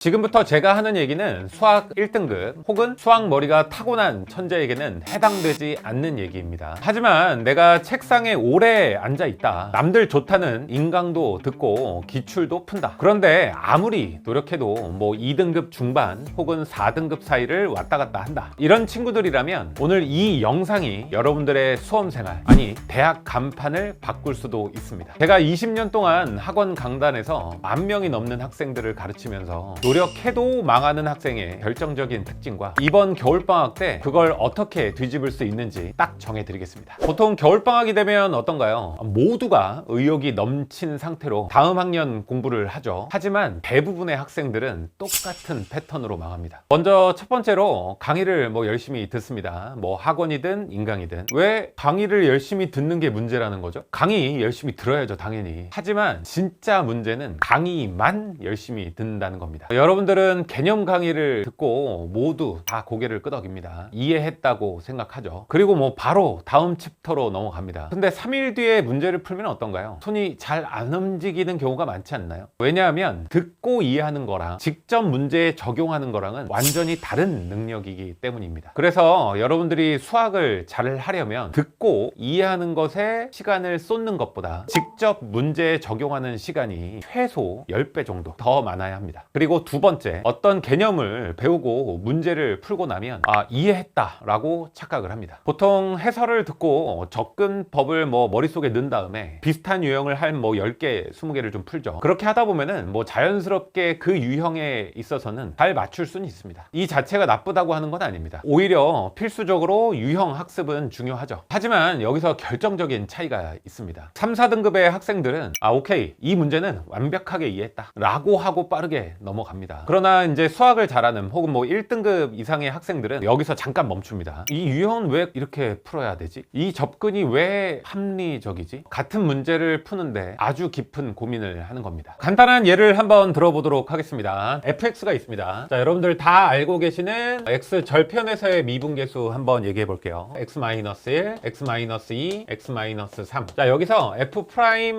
지금부터 제가 하는 얘기는 수학 1등급 혹은 수학 머리가 타고난 천재에게는 해당되지 않는 얘기입니다. 하지만 내가 책상에 오래 앉아 있다, 남들 좋다는 인강도 듣고 기출도 푼다. 그런데 아무리 노력해도 뭐 2등급 중반 혹은 4등급 사이를 왔다 갔다 한다, 이런 친구들이라면 오늘 이 영상이 여러분들의 수험생활, 아니 대학 간판을 바꿀 수도 있습니다. 제가 20년 동안 학원 강단에서 10,000명이 넘는 학생들을 가르치면서 노력해도 망하는 학생의 결정적인 특징과 이번 겨울방학 때 그걸 어떻게 뒤집을 수 있는지 딱 정해드리겠습니다. 보통 겨울방학이 되면 어떤가요? 모두가 의욕이 넘친 상태로 다음 학년 공부를 하죠. 하지만 대부분의 학생들은 똑같은 패턴으로 망합니다. 먼저 첫 번째로 강의를 열심히 듣습니다. 학원이든 인강이든. 왜 강의를 열심히 듣는 게 문제라는 거죠? 강의 열심히 들어야죠, 당연히. 하지만 진짜 문제는 강의만 열심히 듣는다는 겁니다. 여러분들은 개념 강의를 듣고 모두 다 고개를 끄덕입니다. 이해했다고 생각하죠. 그리고 바로 다음 챕터로 넘어갑니다. 근데 3일 뒤에 문제를 풀면 어떤가요? 손이 잘 안 움직이는 경우가 많지 않나요? 왜냐하면 듣고 이해하는 거랑 직접 문제에 적용하는 거랑은 완전히 다른 능력이기 때문입니다. 그래서 여러분들이 수학을 잘 하려면 듣고 이해하는 것에 시간을 쏟는 것보다 직접 문제에 적용하는 시간이 최소 10배 정도 더 많아야 합니다. 그리고 두 번째, 어떤 개념을 배우고 문제를 풀고 나면 이해했다 라고 착각을 합니다. 보통 해설을 듣고 접근법을 머릿속에 넣은 다음에 비슷한 유형을 한 10개, 20개를 좀 풀죠. 그렇게 하다 보면은 자연스럽게 그 유형에 있어서는 잘 맞출 수는 있습니다. 이 자체가 나쁘다고 하는 건 아닙니다. 오히려 필수적으로 유형 학습은 중요하죠. 하지만 여기서 결정적인 차이가 있습니다. 3, 4등급의 학생들은 오케이, 이 문제는 완벽하게 이해했다 라고 하고 빠르게 넘어갑니다. 그러나 이제 수학을 잘하는 혹은 1등급 이상의 학생들은 여기서 잠깐 멈춥니다. 이 유형은 왜 이렇게 풀어야 되지? 이 접근이 왜 합리적이지? 같은 문제를 푸는데 아주 깊은 고민을 하는 겁니다. 간단한 예를 한번 들어보도록 하겠습니다. fx가 있습니다. 자, 여러분들 다 알고 계시는 x 절편에서의 미분계수 한번 얘기해 볼게요. x-1, x-2, x-3. 자, 여기서 f'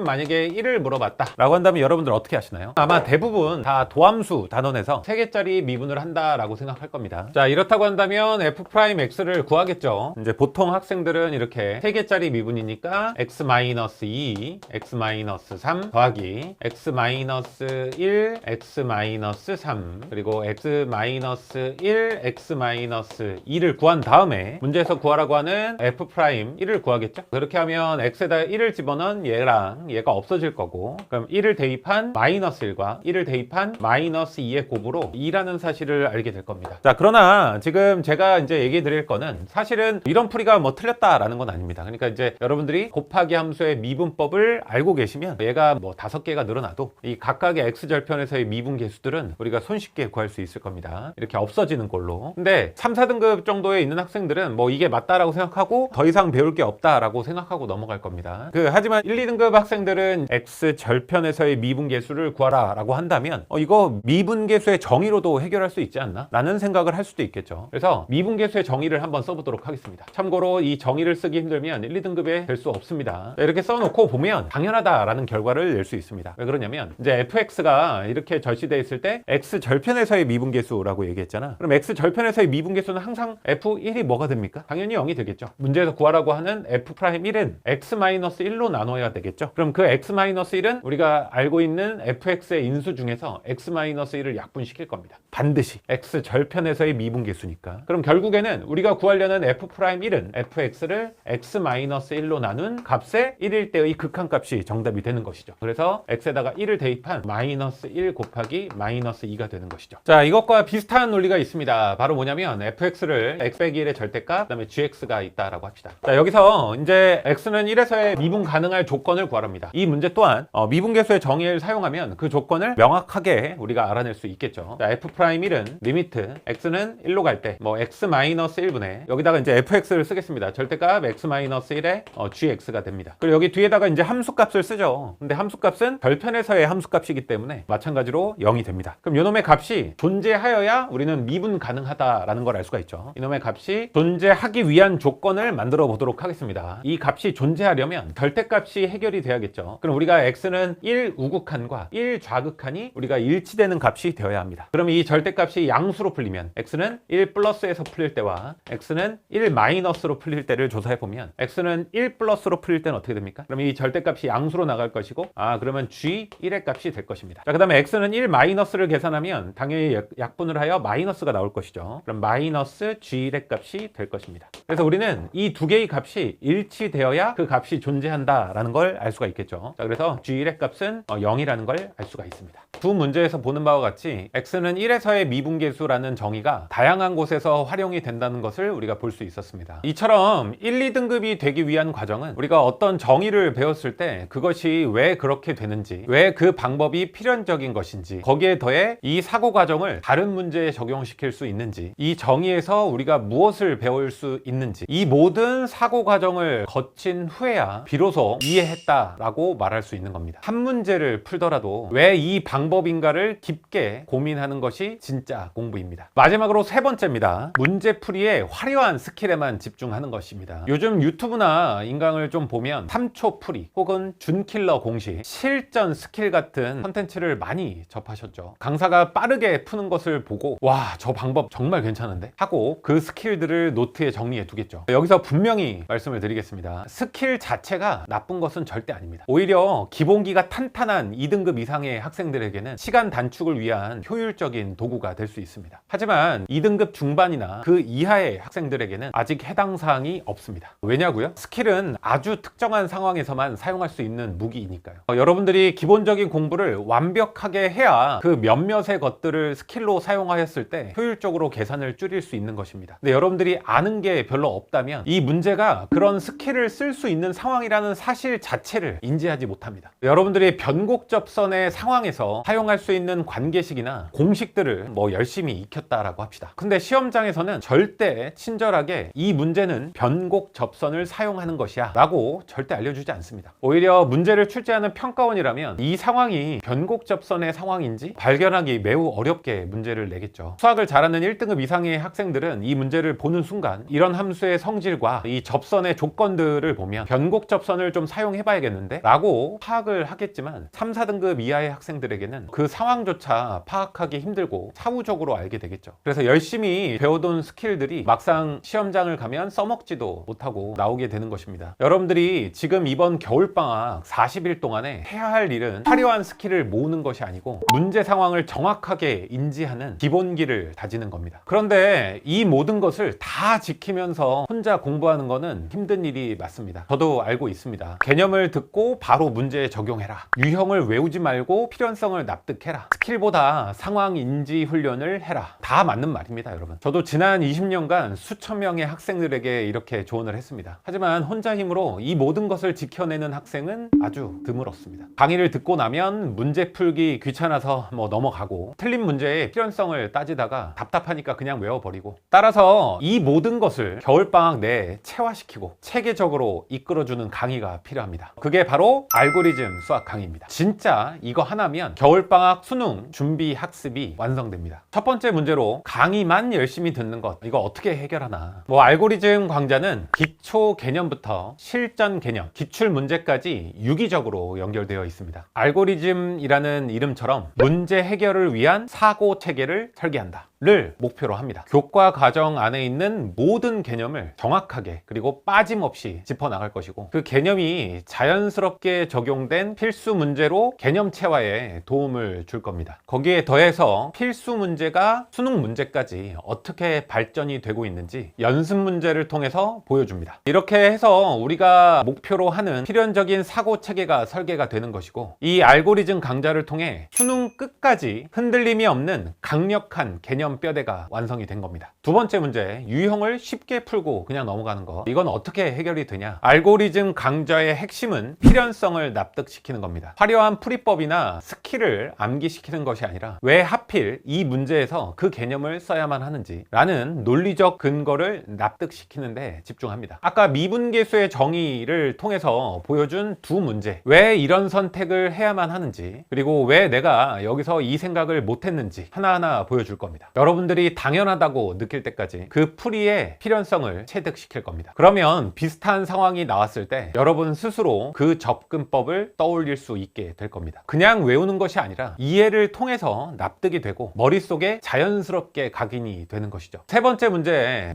만약에 1을 물어봤다 라고 한다면 여러분들 어떻게 하시나요? 아마 대부분 다 도함수 단원에서 3개짜리 미분을 한다라고 생각할 겁니다. 자, 이렇다고 한다면 f'x를 구하겠죠. 이제 보통 학생들은 이렇게 3개짜리 미분이니까 x-2, x-3 더하기 x-1, x-3 그리고 x-1, x-2를 구한 다음에 문제에서 구하라고 하는 f'1을 구하겠죠. 그렇게 하면 x에다 1을 집어넣은 얘랑 얘가 없어질 거고, 그럼 1을 대입한 -1과 1을 대입한 -2의 곱으로 2라는 사실을 알게 될 겁니다. 자, 그러나 지금 제가 이제 얘기해 드릴 거는 사실은 이런 풀이가 틀렸다라는 건 아닙니다. 그러니까 이제 여러분들이 곱하기 함수의 미분법을 알고 계시면 얘가 5개가 늘어나도 이 각각의 x절편에서의 미분 계수들은 우리가 손쉽게 구할 수 있을 겁니다. 이렇게 없어지는 걸로. 근데 3, 4등급 정도에 있는 학생들은 이게 맞다라고 생각하고 더 이상 배울 게 없다라고 생각하고 넘어갈 겁니다. 하지만 1, 2등급 학생들은 x절편에서의 미분 계수를 구하라 라고 한다면 이거 미분계수의 정의로도 해결할 수 있지 않나? 라는 생각을 할 수도 있겠죠. 그래서 미분계수의 정의를 한번 써보도록 하겠습니다. 참고로 이 정의를 쓰기 힘들면 1, 2등급에 될 수 없습니다. 이렇게 써놓고 보면 당연하다라는 결과를 낼 수 있습니다. 왜 그러냐면 이제 fx가 이렇게 절시되어 있을 때 x절편에서의 미분계수라고 얘기했잖아. 그럼 x절편에서의 미분계수는 항상 f1이 뭐가 됩니까? 당연히 0이 되겠죠. 문제에서 구하라고 하는 f'1은 x-1로 나눠야 되겠죠. 그럼 그 x-1은 우리가 알고 있는 fx의 인수 중에서 x-1을 약분시킬 겁니다. 반드시 x절편에서의 미분계수니까. 그럼 결국에는 우리가 구하려는 f'1은 fx를 x-1로 나눈 값의 1일 때의 극한값이 정답이 되는 것이죠. 그래서 x에다가 1을 대입한 -1 곱하기 -2가 되는 것이죠. 자, 이것과 비슷한 논리가 있습니다. 바로 뭐냐면 fx를 x-1의 절대값, 그 다음에 gx가 있다라고 합시다. 자, 여기서 이제 x는 1에서의 미분 가능할 조건을 구하랍니다. 이 문제 또한 미분계수의 정의를 사용하면 그 조건을 명확하게 우리가 알아낼 수 있겠죠. 자, f'1은 리미트 x는 1로 갈 때 x-1분의 여기다가 이제 fx를 쓰겠습니다. 절대값 x-1의 gx가 됩니다. 그리고 여기 뒤에다가 이제 함수값을 쓰죠. 근데 함수값은 절편에서의 함수값이기 때문에 마찬가지로 0이 됩니다. 그럼 이놈의 값이 존재하여야 우리는 미분 가능하다라는 걸 알 수가 있죠. 이놈의 값이 존재하기 위한 조건을 만들어 보도록 하겠습니다. 이 값이 존재하려면 절대값이 해결이 돼야겠죠. 그럼 우리가 x는 1 우극한과 1 좌극한이 우리가 일치되는 값 절대값이 되어야 합니다. 그럼 이 절대값이 양수로 풀리면 x는 1 플러스에서 풀릴 때와 x는 1 마이너스로 풀릴 때를 조사해보면 x는 1 플러스로 풀릴 때는 어떻게 됩니까? 그럼 이 절대값이 양수로 나갈 것이고 그러면 g1의 값이 될 것입니다. 자, 그 다음에 x는 1 마이너스를 계산하면 당연히 약분을 하여 마이너스가 나올 것이죠. 그럼 마이너스 g1의 값이 될 것입니다. 그래서 우리는 이 두 개의 값이 일치되어야 그 값이 존재한다라는 걸 알 수가 있겠죠. 자, 그래서 g1의 값은 0이라는 걸 알 수가 있습니다. 두 문제에서 보는 바와 같이 x는 1에서의 미분계수라는 정의가 다양한 곳에서 활용이 된다는 것을 우리가 볼 수 있었습니다. 이처럼 1, 2등급이 되기 위한 과정은 우리가 어떤 정의를 배웠을 때 그것이 왜 그렇게 되는지, 왜 그 방법이 필연적인 것인지, 거기에 더해 이 사고 과정을 다른 문제에 적용시킬 수 있는지, 이 정의에서 우리가 무엇을 배울 수 있는지, 이 모든 사고 과정을 거친 후에야 비로소 이해했다라고 말할 수 있는 겁니다. 한 문제를 풀더라도 왜 이 방법인가를 깊게 고민하는 것이 진짜 공부입니다. 마지막으로 세 번째입니다. 문제풀이의 화려한 스킬에만 집중하는 것입니다. 요즘 유튜브나 인강을 좀 보면 3초 풀이 혹은 준킬러 공식, 실전 스킬 같은 컨텐츠를 많이 접하셨죠. 강사가 빠르게 푸는 것을 보고 와, 저 방법 정말 괜찮은데 하고 그 스킬들을 노트에 정리해 두겠죠. 여기서 분명히 말씀을 드리겠습니다. 스킬 자체가 나쁜 것은 절대 아닙니다. 오히려 기본기가 탄탄한 2등급 이상의 학생들에게는 시간 단축을 위한 효율적인 도구가 될 수 있습니다. 하지만 2등급 중반이나 그 이하의 학생들에게는 아직 해당 사항이 없습니다. 왜냐고요? 스킬은 아주 특정한 상황에서만 사용할 수 있는 무기이니까요. 여러분들이 기본적인 공부를 완벽하게 해야 그 몇몇의 것들을 스킬로 사용하였을 때 효율적으로 계산을 줄일 수 있는 것입니다. 근데 여러분들이 아는 게 별로 없다면 이 문제가 그런 스킬을 쓸 수 있는 상황이라는 사실 자체를 인지하지 못합니다. 여러분들이 변곡접선의 상황에서 사용할 수 있는 관계식이나 공식들을 열심히 익혔다라고 합시다. 근데 시험장에서는 절대 친절하게 이 문제는 변곡접선을 사용하는 것이야 라고 절대 알려주지 않습니다. 오히려 문제를 출제하는 평가원이라면 이 상황이 변곡접선의 상황인지 발견하기 매우 어렵게 문제를 내겠죠. 수학을 잘하는 1등급 이상의 학생들은 이 문제를 보는 순간 이런 함수의 성질과 이 접선의 조건들을 보면 변곡접선을 좀 사용해 봐야겠는데 라고 파악을 하겠지만 3, 4등급 이하의 학생들에게는 그 상황조차 파악하기 힘들고 사후적으로 알게 되겠죠. 그래서 열심히 배워둔 스킬들이 막상 시험장을 가면 써먹지도 못하고 나오게 되는 것입니다. 여러분들이 지금 이번 겨울방학 40일 동안에 해야 할 일은 화려한 스킬을 모으는 것이 아니고 문제 상황을 정확하게 인지하는 기본기를 다지는 겁니다. 그런데 이 모든 것을 다 지키면서 혼자 공부하는 거는 힘든 일이 맞습니다. 저도 알고 있습니다. 개념을 듣고 바로 문제에 적용해라. 유형을 외우지 말고 필연성을 납득해라. 스킬보다 상황 인지 훈련을 해라. 다 맞는 말입니다, 여러분. 저도 지난 20년간 수천 명의 학생들에게 이렇게 조언을 했습니다. 하지만 혼자 힘으로 이 모든 것을 지켜내는 학생은 아주 드물었습니다. 강의를 듣고 나면 문제 풀기 귀찮아서 넘어가고 틀린 문제의 필연성을 따지다가 답답하니까 그냥 외워버리고, 따라서 이 모든 것을 겨울방학 내에 체화시키고 체계적으로 이끌어주는 강의가 필요합니다. 그게 바로 알고리즘 수학 강의입니다. 진짜 이거 하나면 겨울방학 수능 준비 학습이 완성됩니다. 첫 번째 문제로 강의만 열심히 듣는 것, 이거 어떻게 해결하나. 알고리즘 강좌는 기초 개념부터 실전 개념, 기출 문제까지 유기적으로 연결되어 있습니다. 알고리즘이라는 이름처럼 문제 해결을 위한 사고 체계를 설계한다 를 목표로 합니다. 교과 과정 안에 있는 모든 개념을 정확하게 그리고 빠짐없이 짚어나갈 것이고, 그 개념이 자연스럽게 적용된 필수 문제로 개념 체화에 도움을 줄 겁니다. 거기에 더해서 필수 문제가 수능 문제까지 어떻게 발전이 되고 있는지 연습 문제를 통해서 보여줍니다. 이렇게 해서 우리가 목표로 하는 필연적인 사고 체계가 설계가 되는 것이고, 이 알고리즘 강좌를 통해 수능 끝까지 흔들림이 없는 강력한 개념 뼈대가 완성이 된 겁니다. 두 번째 문제, 유형을 쉽게 풀고 그냥 넘어가는 거. 이건 어떻게 해결이 되냐? 알고리즘 강좌의 핵심은 필연성을 납득시키는 겁니다. 화려한 풀이법이나 스킬을 암기시키는 것이 아니라 왜 하필 이 문제에서 그 개념을 써야만 하는지 라는 논리적 근거를 납득시키는 데 집중합니다. 아까 미분계수의 정의를 통해서 보여준 두 문제, 왜 이런 선택을 해야만 하는지, 그리고 왜 내가 여기서 이 생각을 못했는지 하나하나 하나하나 보여줄 겁니다. 여러분들이 당연하다고 느낄 때까지 그 풀이의 필연성을 체득시킬 겁니다. 그러면 비슷한 상황이 나왔을 때 여러분 스스로 그 접근법을 떠올릴 수 있게 될 겁니다. 그냥 외우는 것이 아니라 이해를 통해서 납득이 되고 머릿속에 자연스럽게 각인이 되는 것이죠. 세 번째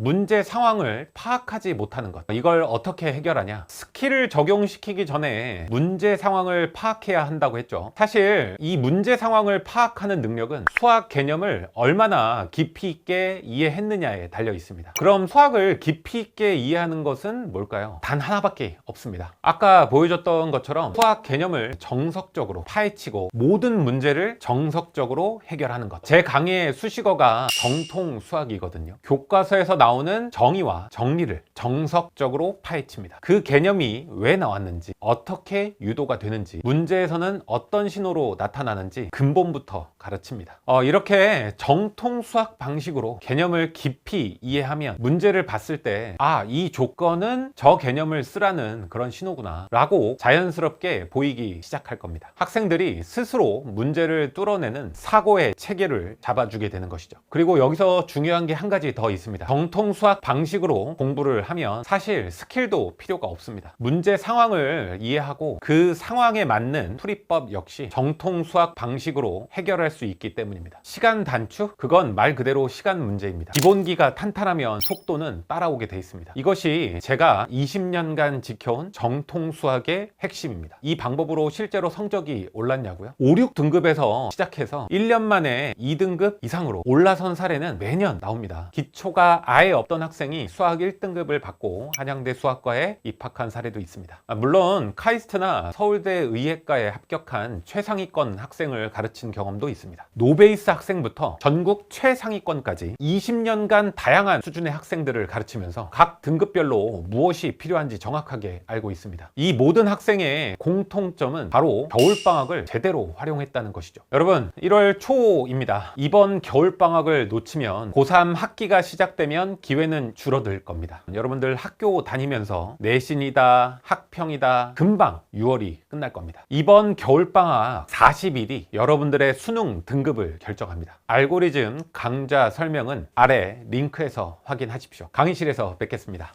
문제 상황을 파악하지 못하는 것. 이걸 어떻게 해결하냐? 스킬을 적용시키기 전에 문제 상황을 파악해야 한다고 했죠. 사실 이 문제 상황을 파악하는 능력은 수학 개념을 얼마나 깊이 있게 이해했느냐에 달려 있습니다. 그럼 수학을 깊이 있게 이해하는 것은 뭘까요? 단 하나밖에 없습니다. 아까 보여줬던 것처럼 수학 개념을 정석적으로 파헤치고 모든 문제를 정석적으로 해결하는 것. 제 강의의 수식어가 정통 수학이거든요. 교과서에서 나오는 정의와 정리를 정석적으로 파헤칩니다. 그 개념이 왜 나왔는지, 어떻게 유도가 되는지, 문제에서는 어떤 신호로 나타나는지 근본부터 가르칩니다. 이렇게 정통 수학 방식으로 개념을 깊이 이해하면 문제를 봤을 때 이 조건은 저 개념을 쓰라는 그런 신호구나 라고 자연스럽게 보이기 시작할 겁니다. 학생들이 스스로 문제를 뚫어내는 사고의 체계를 잡아주게 되는 것이죠. 그리고 여기서 중요한 게 한 가지 더 있습니다. 정통 수학 방식으로 공부를 하면 사실 스킬도 필요가 없습니다. 문제 상황을 이해하고 그 상황에 맞는 풀이법 역시 정통 수학 방식으로 해결할 수 있기 때문입니다. 시간 단축? 그건 말 그대로 시간 문제입니다. 기본기가 탄탄하면 속도는 따라오게 돼 있습니다. 이것이 제가 20년간 지켜온 정통 수학의 핵심입니다. 이 방법으로 실제로 성적이 올랐냐고요? 5, 6등급에서 시작해서 1년 만에 2등급 이상으로 올라선 사례는 매년 나옵니다. 기초가 아예 없던 학생이 수학 1등급을 받고 한양대 수학과에 입학한 사례도 있습니다. 물론 카이스트나 서울대 의예과에 합격한 최상위권 학생을 가르친 경험도 있습니다. 노베이스 학생부터 전국 최상위권까지 20년간 다양한 수준의 학생들을 가르치면서 각 등급별로 무엇이 필요한지 정확하게 알고 있습니다. 이 모든 학생의 공통점은 바로 겨울방학을 제대로 활용했다는 것이죠. 여러분, 1월 초입니다. 이번 겨울방학을 놓치면 고3 학기가 시작되면 기회는 줄어들 겁니다. 여러분들 학교 다니면서 내신이다, 학평이다, 금방 6월이 끝날 겁니다. 이번 겨울방학 40일이 여러분들의 수능 등급을 결정합니다. 알고리즘 강좌 설명은 아래 링크에서 확인하십시오. 강의실에서 뵙겠습니다.